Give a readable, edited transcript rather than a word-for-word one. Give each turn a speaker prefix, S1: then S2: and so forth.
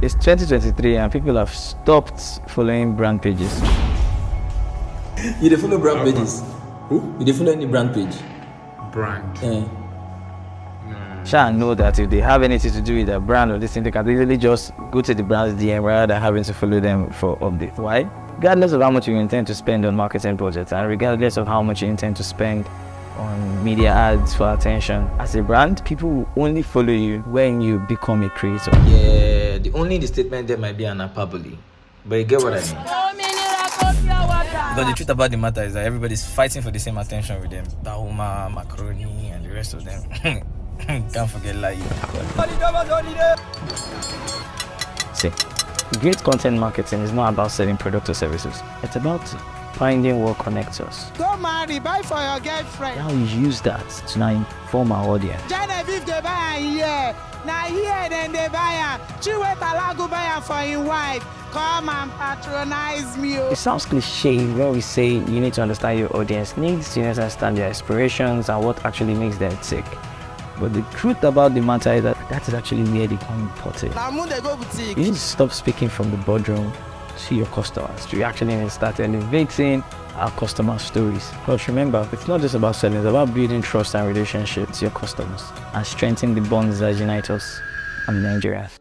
S1: It's 2023 and people have stopped following brand pages.
S2: You dey follow brand pages? Who? You dey follow any brand page?
S3: Brand?
S1: Sha know that if they have anything to do with their brand or this thing, they can easily just go to the brand's DM rather than having to follow them for updates. Why? Regardless of how much you intend to spend on marketing projects and regardless of how much you intend to spend on media ads for attention, as a brand, people will only follow you when you become a creator.
S2: Yeah, the statement there might be an hyperbole, but you get what I mean. But the truth about the matter is that everybody's fighting for the same attention with them. Tahuma, Macaroni, and the rest of them. Can't forget like you.
S1: See, great content marketing is not about selling products or services. It's about finding what connects us.
S4: Go marry, buy for your girlfriend.
S1: Now we use that to now inform our audience.
S4: Genevieve, they buy here. Now here, then they buy. Chiwet Alago buy for your wife. Come and patronize me.
S1: It sounds cliche when we say you need to understand your audience needs, you need to understand their aspirations and what actually makes them tick. But the truth about the matter is that is actually where they come important. You need to stop speaking from the boardroom to your customers. You actually need to start elevating our customer stories. But remember, it's not just about selling, it's about building trust and relationships with your customers and strengthening the bonds that unite us and Nigerians.